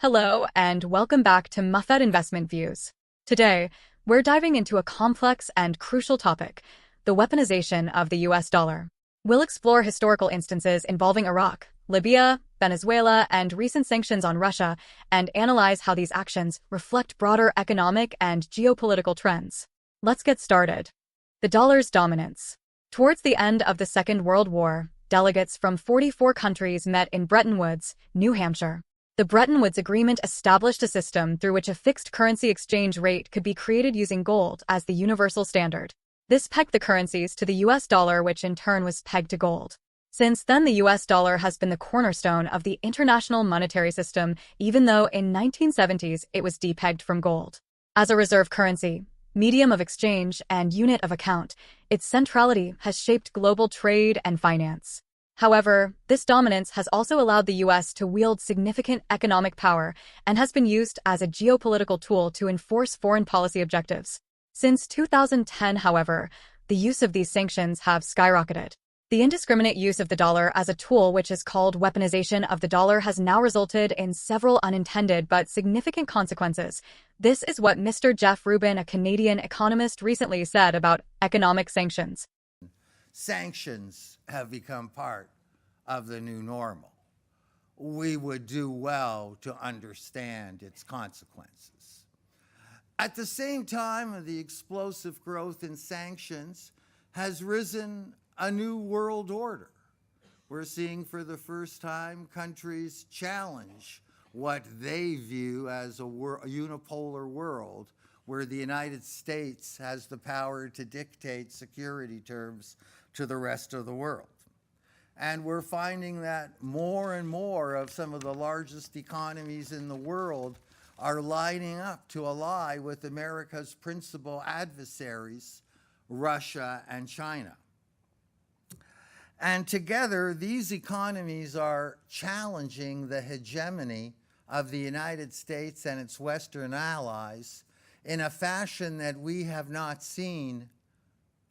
Hello, and welcome back to Muffet Investment Views. Today, we're diving into a complex and crucial topic, the weaponization of the US dollar. We'll explore historical instances involving Iraq, Libya, Venezuela, and recent sanctions on Russia, and analyze how these actions reflect broader economic and geopolitical trends. Let's get started. The dollar's dominance. Towards the end of the Second World War, delegates from 44 countries met in Bretton Woods, New Hampshire. The Bretton Woods Agreement established a system through which a fixed currency exchange rate could be created using gold as the universal standard. This pegged the currencies to the US dollar, which in turn was pegged to gold. Since then, the US dollar has been the cornerstone of the international monetary system, even though in 1970s it was depegged from gold. As a reserve currency, medium of exchange, and unit of account, its centrality has shaped global trade and finance. However, this dominance has also allowed the US to wield significant economic power and has been used as a geopolitical tool to enforce foreign policy objectives. Since 2010, however, the use of these sanctions have skyrocketed. The indiscriminate use of the dollar as a tool, which is called weaponization of the dollar, has now resulted in several unintended but significant consequences. This is what Mr. Jeff Rubin, a Canadian economist, recently said about economic sanctions. Sanctions have become part of the new normal. We would do well to understand its consequences. At the same time, the explosive growth in sanctions has risen a new world order. We're seeing for the first time countries challenge what they view as a unipolar world where the United States has the power to dictate security terms to the rest of the world. And we're finding that more and more of some of the largest economies in the world are lining up to ally with America's principal adversaries, Russia and China. And together, these economies are challenging the hegemony of the United States and its Western allies in a fashion that we have not seen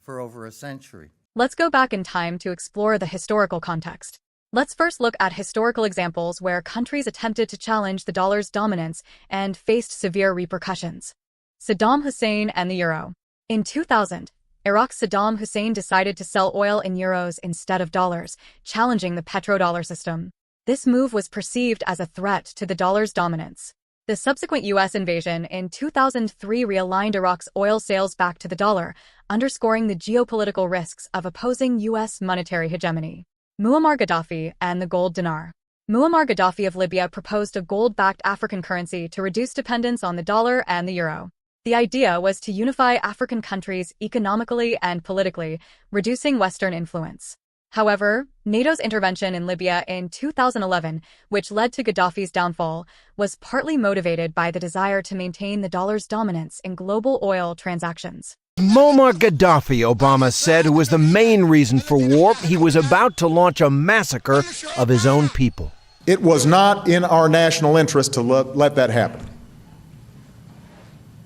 for over a century. Let's go back in time to explore the historical context. Let's first look at historical examples where countries attempted to challenge the dollar's dominance and faced severe repercussions. Saddam Hussein and the euro. In 2000, Iraq's Saddam Hussein decided to sell oil in euros instead of dollars, challenging the petrodollar system. This move was perceived as a threat to the dollar's dominance. The subsequent U.S. invasion in 2003 realigned Iraq's oil sales back to the dollar, underscoring the geopolitical risks of opposing U.S. monetary hegemony. Muammar Gaddafi and the gold dinar. Muammar Gaddafi of Libya proposed a gold-backed African currency to reduce dependence on the dollar and the euro. The idea was to unify African countries economically and politically, reducing Western influence. However, NATO's intervention in Libya in 2011, which led to Gaddafi's downfall, was partly motivated by the desire to maintain the dollar's dominance in global oil transactions. Muammar Gaddafi, Obama said, who was the main reason for war. He was about to launch a massacre of his own people. It was not in our national interest to let that happen.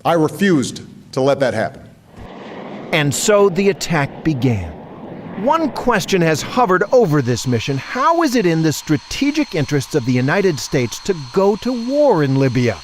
I refused to let that happen. And so the attack began. One question has hovered over this mission. How is it in the strategic interests of the United States to go to war in Libya?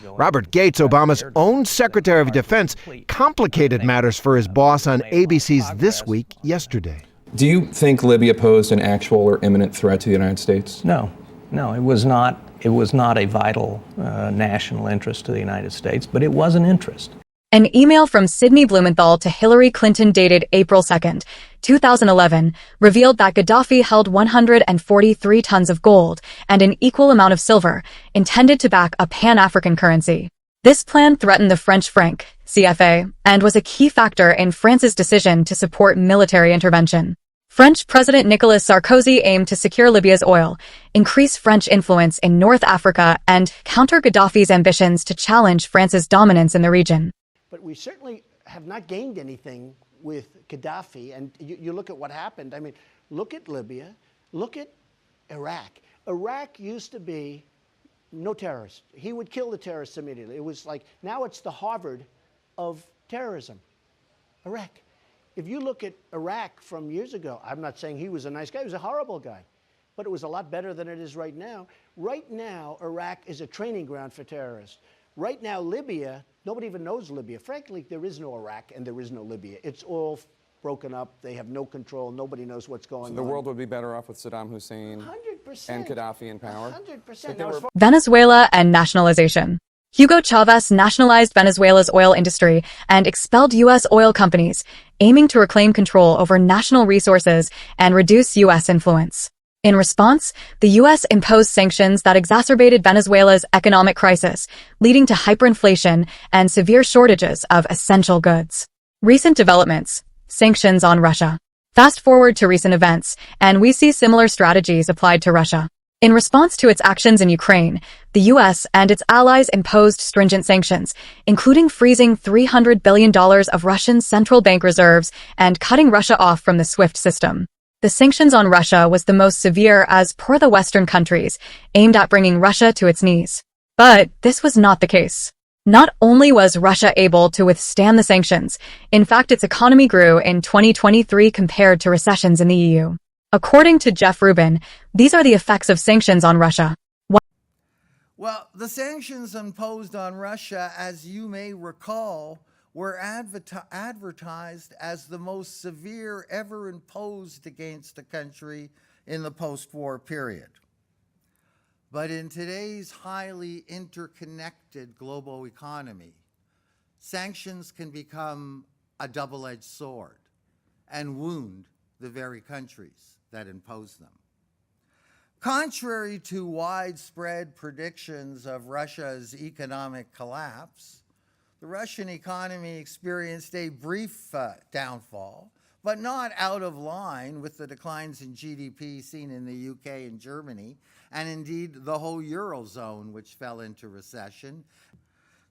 Robert Gates, Obama's own Secretary of Defense, complicated matters for his boss on ABC's This Week yesterday. Do you think Libya posed an actual or imminent threat to the United States? No, it was not. It was not a vital national interest to the United States, but it was an interest. An email from Sidney Blumenthal to Hillary Clinton dated April 2, 2011, revealed that Gaddafi held 143 tons of gold and an equal amount of silver, intended to back a pan-African currency. This plan threatened the French franc, CFA, and was a key factor in France's decision to support military intervention. French President Nicolas Sarkozy aimed to secure Libya's oil, increase French influence in North Africa, and counter Gaddafi's ambitions to challenge France's dominance in the region. But we certainly have not gained anything with Gaddafi. And you look at what happened. I mean, look at Libya. Look at Iraq. Iraq used to be no terrorists. He would kill the terrorists immediately. It was like, now it's the Harvard of terrorism. Iraq. If you look at Iraq from years ago, I'm not saying he was a nice guy. He was a horrible guy. but it was a lot better than it is right now. Right now, Iraq is a training ground for terrorists. Right now, Libya, nobody even knows Libya. Frankly, there is no Iraq and there is no Libya. It's all broken up. They have no control. Nobody knows what's going on. The world would be better off with Saddam Hussein 100%. and Gaddafi in power? 100%. Now, as far Venezuela and nationalization. Hugo Chavez nationalized Venezuela's oil industry and expelled U.S. oil companies, aiming to reclaim control over national resources and reduce U.S. influence. In response, the U.S. imposed sanctions that exacerbated Venezuela's economic crisis, leading to hyperinflation and severe shortages of essential goods. Recent developments. Sanctions on Russia. Fast forward to recent events, and we see similar strategies applied to Russia. In response to its actions in Ukraine, the U.S. and its allies imposed stringent sanctions, including freezing $300 billion of Russian central bank reserves and cutting Russia off from the SWIFT system. The sanctions on Russia was the most severe as per the Western countries, aimed at bringing Russia to its knees. But this was not the case. Not only was Russia able to withstand the sanctions, in fact its economy grew in 2023 compared to recessions in the EU. According to Jeff Rubin, these are the effects of sanctions on Russia. Well, the sanctions imposed on Russia, as you may recall, were advertised as the most severe ever imposed against a country in the post-war period. But in today's highly interconnected global economy, sanctions can become a double-edged sword and wound the very countries that impose them. Contrary to widespread predictions of Russia's economic collapse, the Russian economy experienced a brief downfall, but not out of line with the declines in GDP seen in the UK and Germany, and indeed the whole Eurozone, which fell into recession.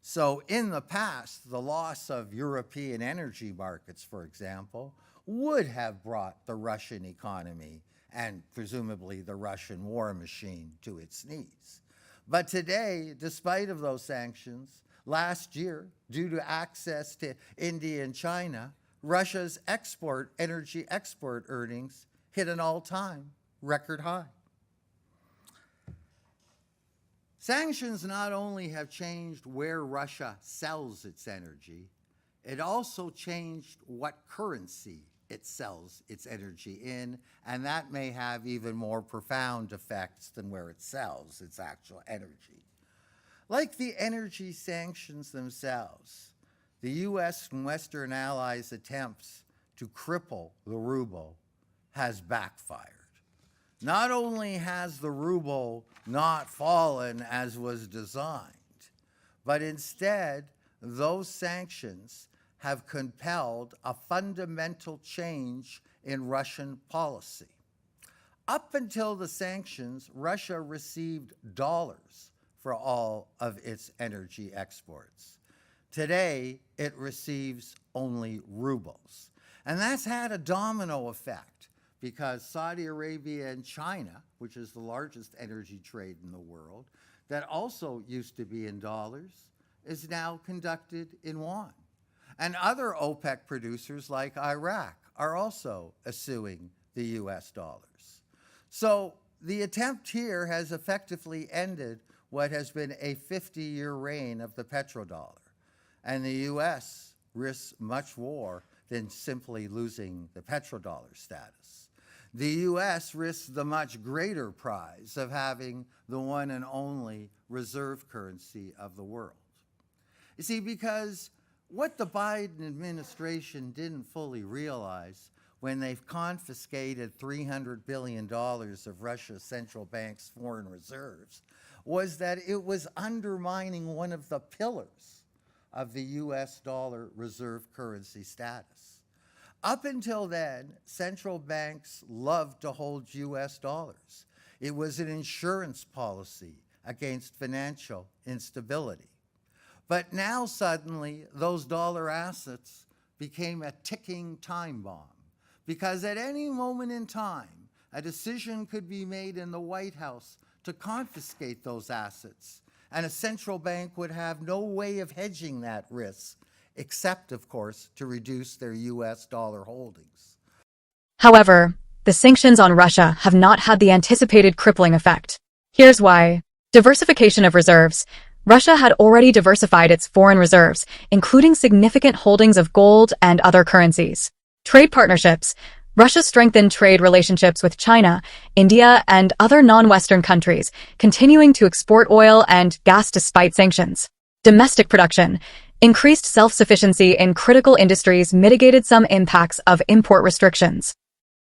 So in the past, the loss of European energy markets, for example, would have brought the Russian economy and presumably the Russian war machine to its knees. But today, despite of those sanctions, last year, due to access to India and China, Russia's energy export earnings hit an all-time record high. Sanctions not only have changed where Russia sells its energy, it also changed what currency it sells its energy in, and that may have even more profound effects than where it sells its actual energy. Like the energy sanctions themselves, the U.S. and Western allies' attempts to cripple the ruble has backfired. Not only has the ruble not fallen as was designed, but instead those sanctions have compelled a fundamental change in Russian policy. Up until the sanctions, Russia received dollars for all of its energy exports. Today, it receives only rubles. And that's had a domino effect because Saudi Arabia and China, which is the largest energy trade in the world, that also used to be in dollars, is now conducted in yuan. And other OPEC producers like Iraq are also eschewing the US dollars. So the attempt here has effectively ended what has been a 50-year reign of the petrodollar. And the US risks much more than simply losing the petrodollar status. The US risks the much greater prize of having the one and only reserve currency of the world. You see, because what the Biden administration didn't fully realize when they've confiscated $300 billion of Russia's central bank's foreign reserves was that it was undermining one of the pillars of the US dollar reserve currency status. Up until then, central banks loved to hold US dollars. It was an insurance policy against financial instability. But now suddenly those dollar assets became a ticking time bomb because at any moment in time, a decision could be made in the White House to confiscate those assets, and a central bank would have no way of hedging that risk, except, of course, to reduce their US dollar holdings. However, the the sanctions on Russia have not had the anticipated crippling effect. Here's why. Diversification of reserves. Russia had already diversified its foreign reserves, including significant holdings of gold and other currencies. Trade partnerships. Russia strengthened trade relationships with China, India, and other non-Western countries, continuing to export oil and gas despite sanctions. Domestic production. Increased self-sufficiency in critical industries mitigated some impacts of import restrictions.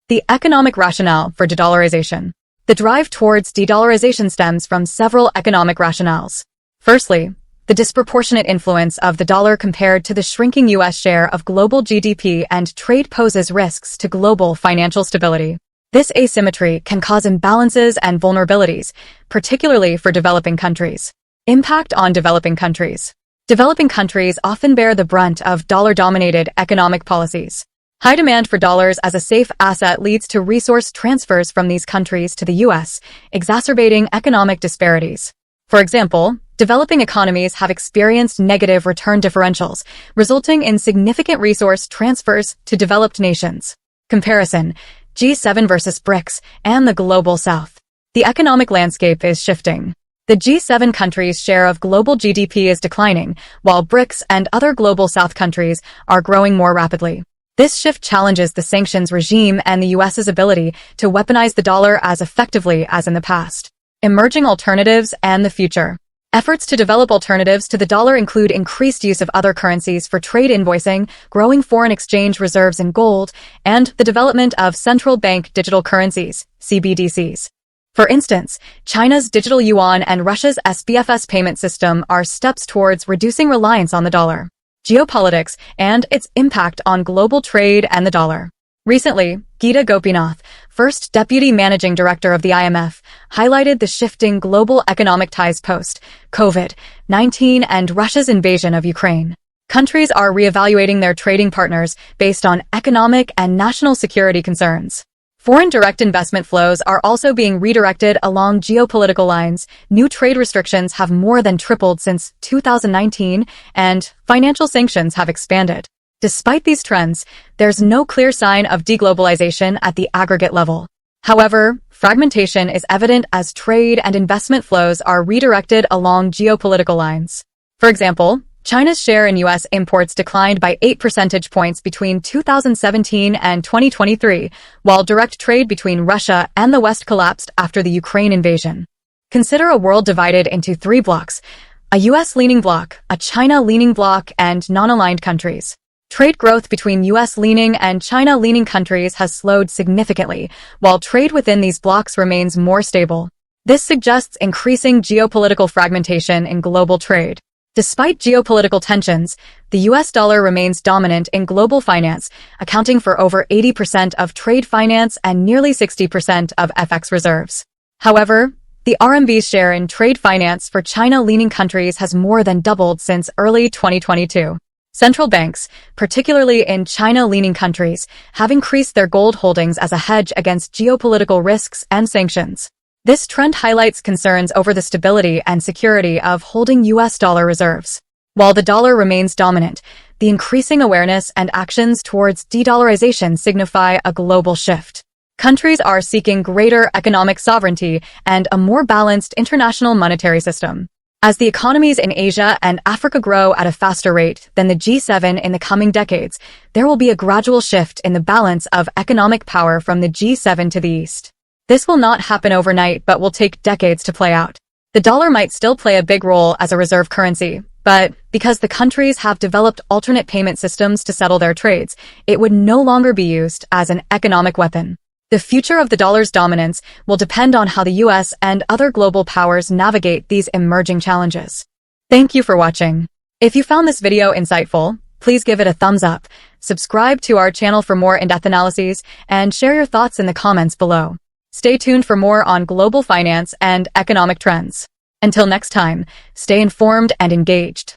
The economic rationale for de-dollarization. The drive towards de-dollarization stems from several economic rationales. Firstly, the disproportionate influence of the dollar compared to the shrinking U.S. share of global GDP and trade poses risks to global financial stability. This asymmetry can cause imbalances and vulnerabilities, particularly for developing countries. Impact on developing countries. Developing countries often bear the brunt of dollar-dominated economic policies. High demand for dollars as a safe asset leads to resource transfers from these countries to the U.S., exacerbating economic disparities. For example, developing economies have experienced negative return differentials, resulting in significant resource transfers to developed nations. Comparison: G7 versus BRICS and the Global South. The economic landscape is shifting. The G7 countries' share of global GDP is declining, while BRICS and other Global South countries are growing more rapidly. This shift challenges the sanctions regime and the U.S.'s ability to weaponize the dollar as effectively as in the past. Emerging alternatives and the future. Efforts to develop alternatives to the dollar include increased use of other currencies for trade invoicing, growing foreign exchange reserves in gold, and the development of central bank digital currencies, CBDCs. For instance, China's digital yuan and Russia's SBFS payment system are steps towards reducing reliance on the dollar. Geopolitics and its impact on global trade and the dollar. Recently, Geeta Gopinath, first Deputy Managing Director of the IMF, highlighted the shifting global economic ties post-COVID-19 and Russia's invasion of Ukraine. Countries are reevaluating their trading partners based on economic and national security concerns. Foreign direct investment flows are also being redirected along geopolitical lines. New trade restrictions have more than tripled since 2019, and financial sanctions have expanded. Despite these trends, there's no clear sign of deglobalization at the aggregate level. However, fragmentation is evident as trade and investment flows are redirected along geopolitical lines. For example, China's share in U.S. imports declined by 8 percentage points between 2017 and 2023, while direct trade between Russia and the West collapsed after the Ukraine invasion. Consider a world divided into 3 blocks: a U.S.-leaning bloc, a China-leaning bloc, and non-aligned countries. Trade growth between U.S.-leaning and China-leaning countries has slowed significantly, while trade within these blocs remains more stable. This suggests increasing geopolitical fragmentation in global trade. Despite geopolitical tensions, the U.S. dollar remains dominant in global finance, accounting for over 80% of trade finance and nearly 60% of FX reserves. However, the RMB's share in trade finance for China-leaning countries has more than doubled since early 2022. Central banks, particularly in China-leaning countries, have increased their gold holdings as a hedge against geopolitical risks and sanctions. This trend highlights concerns over the stability and security of holding U.S. dollar reserves. While the dollar remains dominant, the increasing awareness and actions towards de-dollarization signify a global shift. Countries are seeking greater economic sovereignty and a more balanced international monetary system. As the economies in Asia and Africa grow at a faster rate than the G7 in the coming decades, there will be a gradual shift in the balance of economic power from the G7 to the East. This will not happen overnight but will take decades to play out. The dollar might still play a big role as a reserve currency, but because the countries have developed alternate payment systems to settle their trades, it would no longer be used as an economic weapon. The future of the dollar's dominance will depend on how the U.S. and other global powers navigate these emerging challenges. Thank you for watching. If you found this video insightful, please give it a thumbs up, subscribe to our channel for more in-depth analyses, and share your thoughts in the comments below. Stay tuned for more on global finance and economic trends. Until next time, stay informed and engaged.